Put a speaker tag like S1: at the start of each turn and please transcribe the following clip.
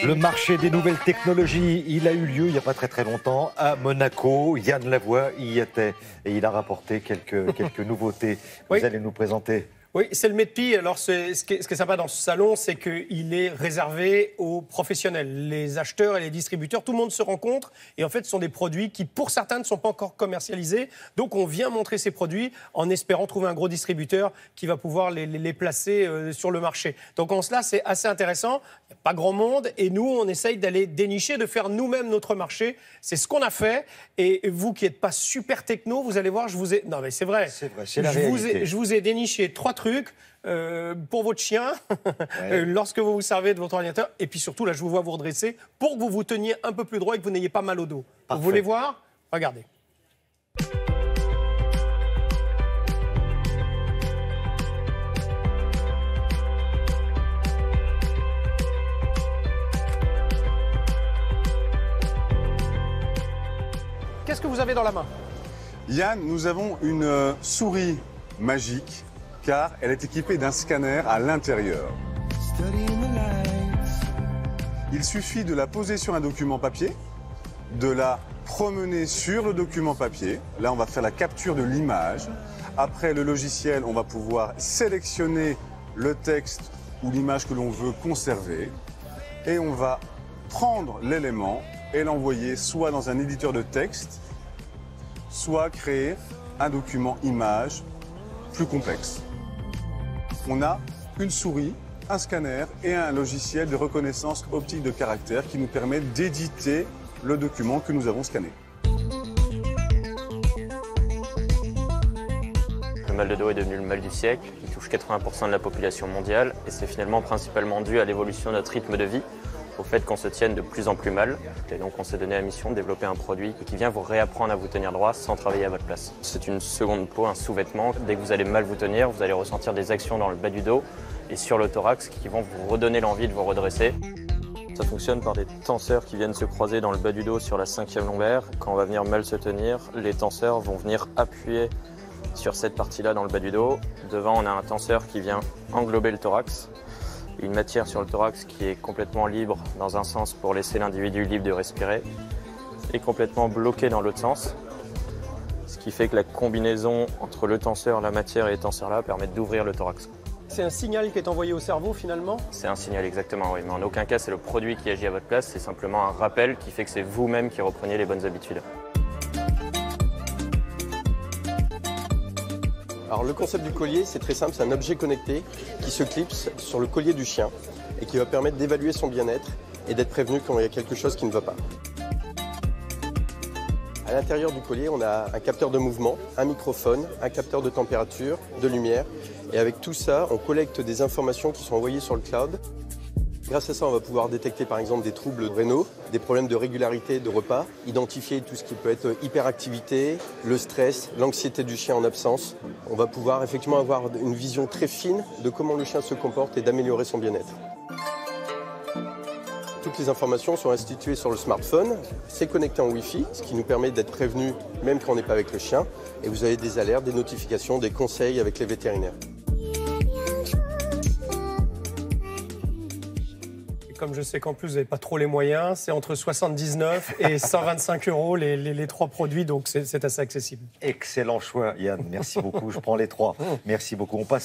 S1: Le marché des nouvelles technologies, il a eu lieu il n'y a pas très longtemps à Monaco. Yann Lavoie y était et il a rapporté quelques nouveautés.
S2: Oui.
S1: Vous allez nous présenter.
S2: Oui, c'est le MEDPI. Alors, ce qui est sympa dans ce salon, c'est qu'il est réservé aux professionnels, les acheteurs et les distributeurs. Tout le monde se rencontre et en fait, ce sont des produits qui, pour certains, ne sont pas encore commercialisés. Donc, on vient montrer ces produits en espérant trouver un gros distributeur qui va pouvoir les placer sur le marché. Donc, en cela, c'est assez intéressant. Il n'y a pas grand monde et nous, on essaye d'aller dénicher, de faire nous-mêmes notre marché. C'est ce qu'on a fait. Et vous qui n'êtes pas super techno, vous allez voir, je vous ai... Non, mais c'est vrai.
S1: C'est vrai, c'est la réalité.
S2: Je vous ai déniché 3 trucs pour votre chien,
S1: Ouais.
S2: lorsque vous vous servez de votre ordinateur. Et puis surtout, là, je vous vois vous redresser pour que vous vous teniez un peu plus droit et que vous n'ayez pas mal au dos.
S1: Parfait.
S2: Vous voulez voir? Regardez. Qu'est-ce que vous avez dans la main?
S3: Yann, nous avons une souris magique car elle est équipée d'un scanner à l'intérieur. Il suffit de la poser sur un document papier, de la promener sur le document papier. Là, on va faire la capture de l'image. Après, le logiciel, on va pouvoir sélectionner le texte ou l'image que l'on veut conserver. Et on va prendre l'élément et l'envoyer soit dans un éditeur de texte, soit créer un document image plus complexe. On a une souris, un scanner et un logiciel de reconnaissance optique de caractère qui nous permet d'éditer le document que nous avons scanné.
S4: Le mal de dos est devenu le mal du siècle, il touche 80% de la population mondiale et c'est finalement principalement dû à l'évolution de notre rythme de vie, au fait qu'on se tienne de plus en plus mal. Et donc on s'est donné la mission de développer un produit qui vient vous réapprendre à vous tenir droit sans travailler à votre place. C'est une seconde peau, un sous-vêtement. Dès que vous allez mal vous tenir, vous allez ressentir des actions dans le bas du dos et sur le thorax qui vont vous redonner l'envie de vous redresser. Ça fonctionne par des tenseurs qui viennent se croiser dans le bas du dos sur la 5e lombaire. Quand on va venir mal se tenir, les tenseurs vont venir appuyer sur cette partie-là dans le bas du dos. Devant, on a un tenseur qui vient englober le thorax. Une matière sur le thorax qui est complètement libre dans un sens pour laisser l'individu libre de respirer et complètement bloqué dans l'autre sens. Ce qui fait que la combinaison entre le tenseur, la matière et les tenseurs-là permet d'ouvrir le thorax.
S2: C'est un signal qui est envoyé au cerveau finalement?
S4: C'est un signal exactement, oui, mais en aucun cas c'est le produit qui agit à votre place, c'est simplement un rappel qui fait que c'est vous-même qui reprenez les bonnes habitudes.
S5: Alors le concept du collier, c'est très simple, c'est un objet connecté qui se clipse sur le collier du chien et qui va permettre d'évaluer son bien-être et d'être prévenu quand il y a quelque chose qui ne va pas. À l'intérieur du collier, on a un capteur de mouvement, un microphone, un capteur de température, de lumière. Et avec tout ça, on collecte des informations qui sont envoyées sur le cloud. Grâce à ça, on va pouvoir détecter par exemple des troubles rénaux, des problèmes de régularité de repas, identifier tout ce qui peut être hyperactivité, le stress, l'anxiété du chien en absence. On va pouvoir effectivement avoir une vision très fine de comment le chien se comporte et d'améliorer son bien-être. Toutes les informations sont instituées sur le smartphone, c'est connecté en Wi-Fi, ce qui nous permet d'être prévenu même quand on n'est pas avec le chien. Et vous avez des alertes, des notifications, des conseils avec les vétérinaires.
S2: Comme je sais qu'en plus vous n'avez pas trop les moyens, c'est entre 79 et 125 € les 3 produits, donc c'est assez accessible.
S1: Excellent choix, Yann. Merci beaucoup. Je prends les 3. Merci beaucoup. On passe